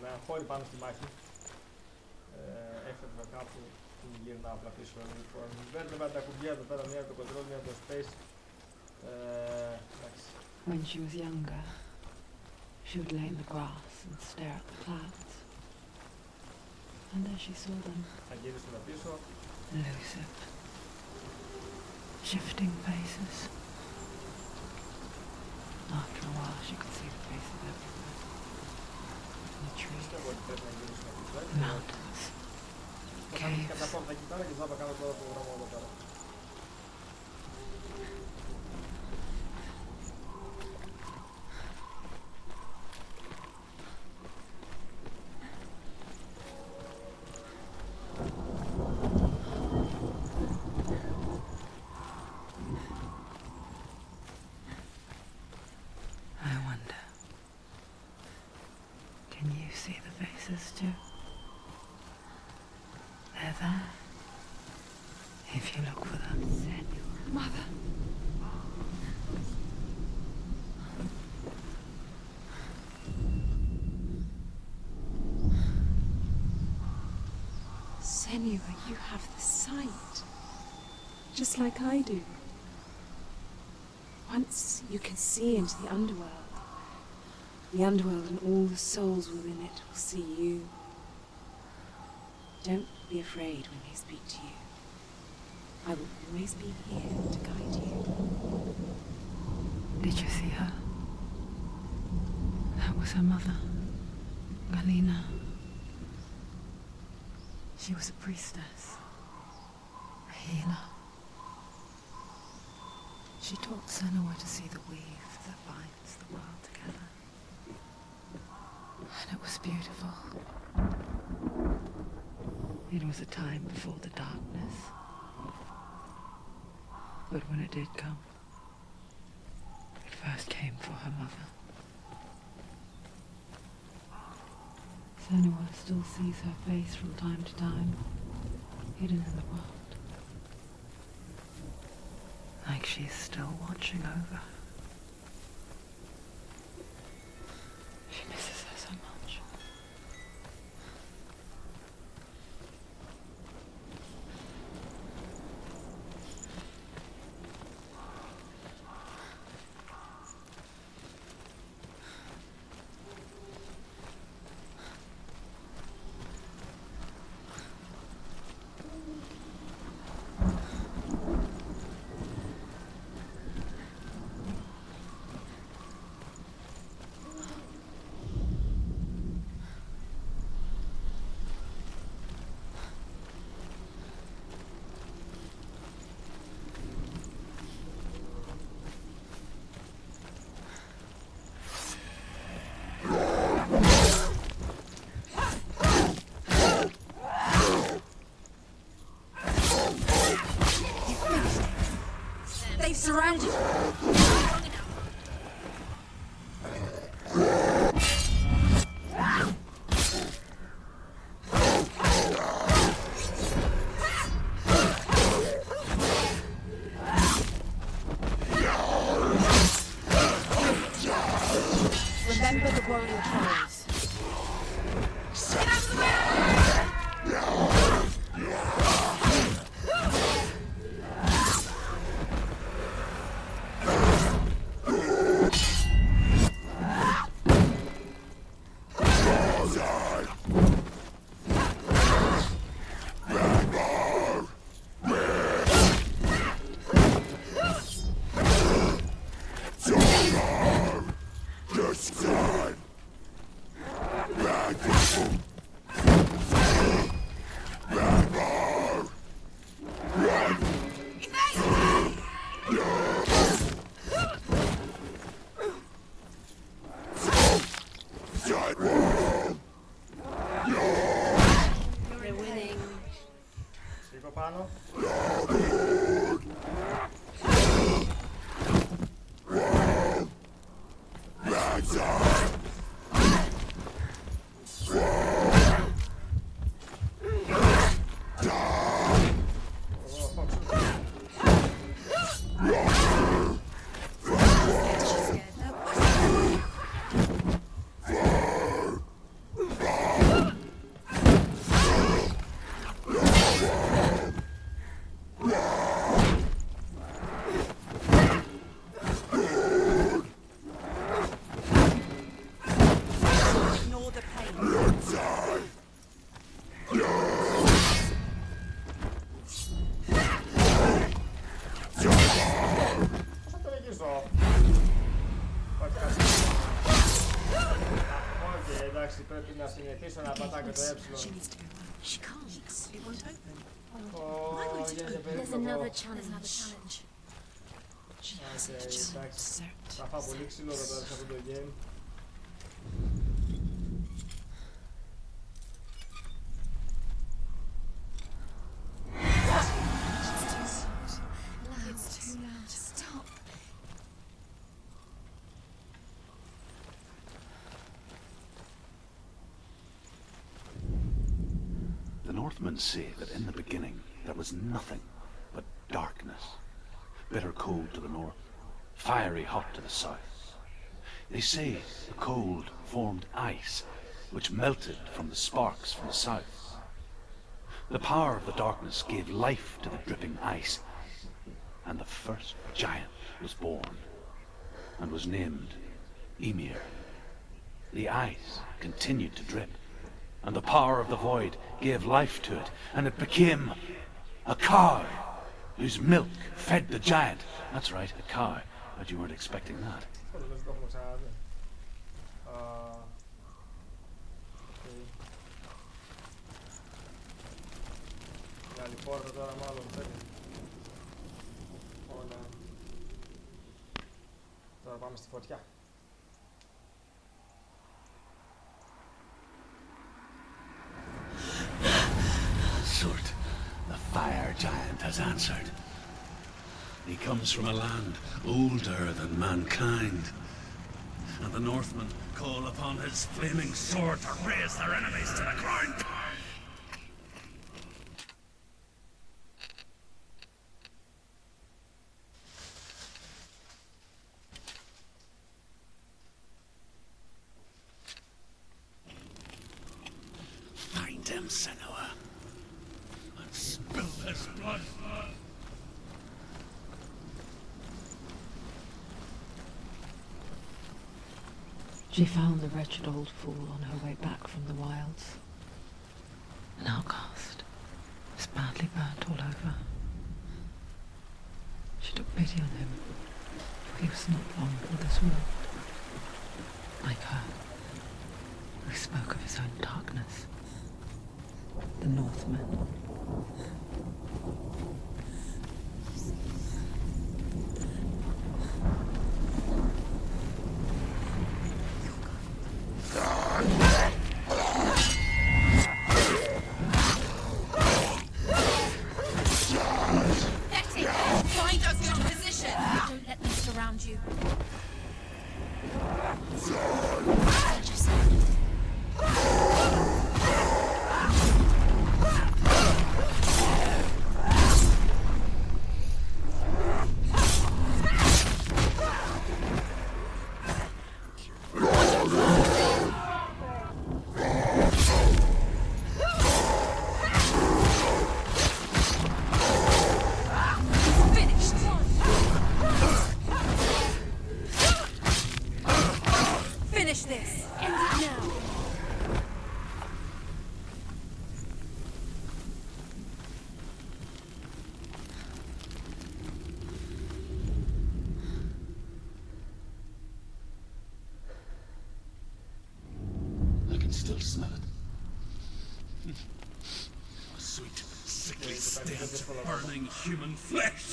με αγχώρει πάνω στη μάχη. Έφευγα κάπου και γύρνα απλά πίσω. Λοιπόν, μπέρδευα τα κουμπιά εδώ πέρα, μία το control, μία το space. Εντάξει. When she was younger, she would lay in the grass and stare at the clouds. And as she saw them, Θα γυρίσουμε πίσω. elusive, shifting faces. After a while, she could see the faces everywhere. In the trees, Πιστεύω ότι πρέπει να γυρίσουμε πίσω. the mountains, caves. Κατά πόρτα εκεί πέρα και θα κάνω τώρα το δρόμο εδώ πέρα. I wonder, can you see the faces too? They're there, if you look for them. Mother. Senua, you have the sight. Just like I do. Once you can see into the underworld. The underworld and all the souls within it will see you. Don't be afraid when they speak to you. I will always be here to guide you. Did you see her? That was her mother, Galina. She was a priestess, a healer. She taught Senua to see the weave that binds the world together. And it was beautiful. It was a time before the darkness. But when it did come, it first came for her mother. Senua still sees her face from time to time, hidden in the world. Like she's still watching over her. She misses her so much. πάνω. Πρέπει να συνηθίσω να πατάω και το ε. She needs to go out. She can't. It won't open. There's another challenge. Εντάξει, θα φάω πολύ ξύλο εδώ πέρα σε αυτό το game. It's too loud. Stop. The Northmen say that in the beginning there was nothing but darkness. Bitter cold to the north, fiery hot to the south. They say the cold formed ice, which melted from the sparks from the south. The power of the darkness gave life to the dripping ice, and the first giant was born, and was named Ymir. The ice continued to drip, and the power of the void gave life to it, and it became a cow, whose milk fed the giant. That's right, a cow. But you weren't expecting that. Τώρα πάμε στη φωτιά. Sort, the fire giant has answered. He comes from a land older than mankind, and the Northmen call upon his flaming sword to raze their enemies to the ground. Find him, Senua, and spill his blood. She found the wretched old fool on her way back from the wilds. An outcast, was badly burnt all over. She took pity on him, for he was not long for this world. Like her, who spoke of his own darkness. The Northmen. Find us your position! Don't let them surround you. Finish this! End it now! I can still smell it. A sweet, sickly stench of burning human flesh.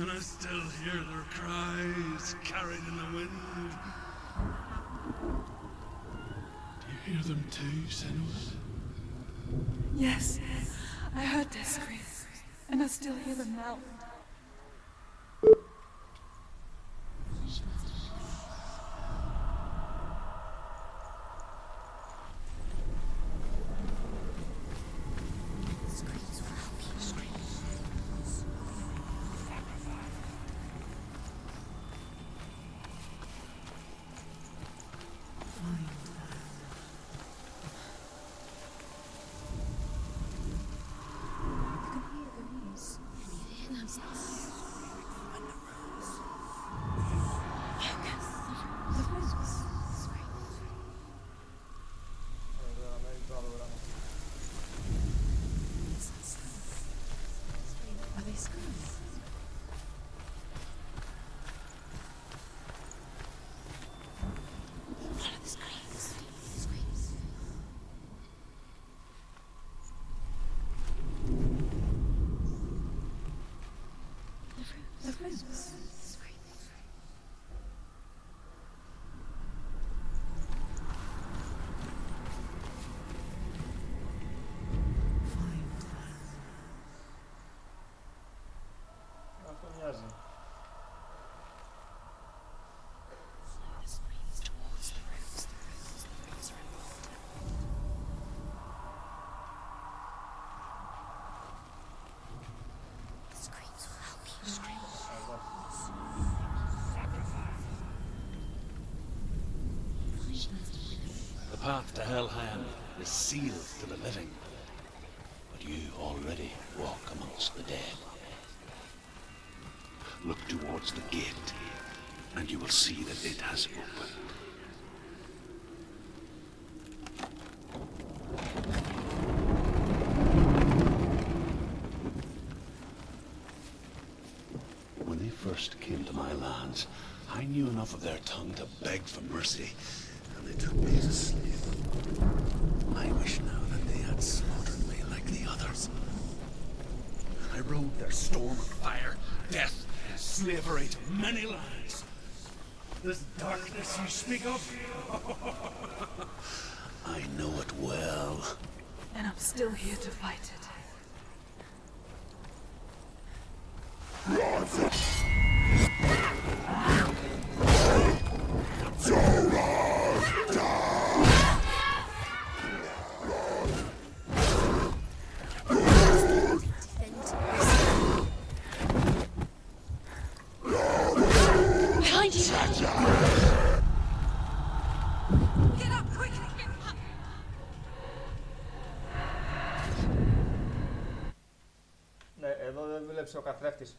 And I still hear their cries carried in the wind. Do you hear them too, Senua? Yes, I heard their screams, and I still hear them now. Are they screams? Follow the screams. Screams. The rooms. Screams. Αυτό μοιάζει. Follow the screams towards the rooms. The rooms are important. The screams will help you. The path to Helheim is sealed to the living, but you already walk amongst the dead. Look towards the gate, and you will see that it has opened. When they first came to my lands, I knew enough of their tongue to beg for mercy, and they took me as a slave. I wish now that they had slaughtered me like the others. I rode their storm of fire, death, slavery to many lands. This darkness you speak of, I know it well. And I'm still here to fight it. Behind you! Get up quickly! Ναι, εδώ δεν δούλεψε ο καθρέφτης.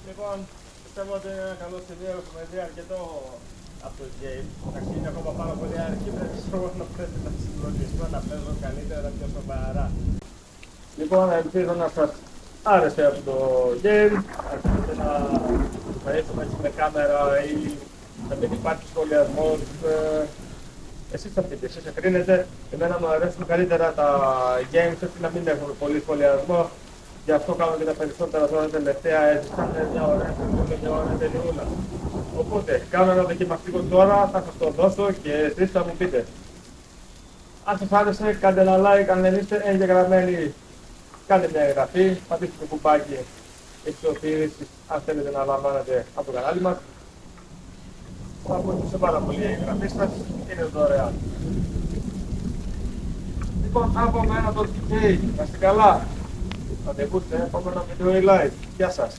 Λοιπόν, πιστεύω ότι είναι ένα καλό σημείο, έχουμε δει αρκετό από το game. Εντάξει, είναι ακόμα πάρα πολύ αρχή, πρέπει να συντονιστώ, να παίζω καλύτερα, πιο σοβαρά. Λοιπόν, ελπίζω να σας άρεσε αυτό το game. Αρχίζετε να βοηθήσουμε έτσι με κάμερα ή να μην υπάρχει σχολιασμός. Εσείς θα πείτε, εσείς εκρίνετε. Εμένα μου αρέσουν καλύτερα τα games, έτσι να μην έχουν πολύ σχολιασμό. Γι' αυτό κάνω και τα περισσότερα τώρα τελευταία έτσι, σαν μια ωραία συμβούλια, μια ωραία τελειούλα. Οπότε, κάνω ένα δοκιμαστικό τώρα, θα σας το δώσω και εσείς θα μου πείτε. Αν σας άρεσε, κάντε ένα like, αν δεν είστε εγγεγραμμένοι, κάντε μια εγγραφή, πατήστε το κουμπάκι εξωφύρησης αν θέλετε να λαμβάνετε από το κανάλι μας. Θα βοηθούσε πάρα πολύ η εγγραφή σας, είναι δωρεάν. Λοιπόν, από μένα το DK, να είστε καλά. Θα δεχούστε επόμενο βίντεο ή live. Γεια σας.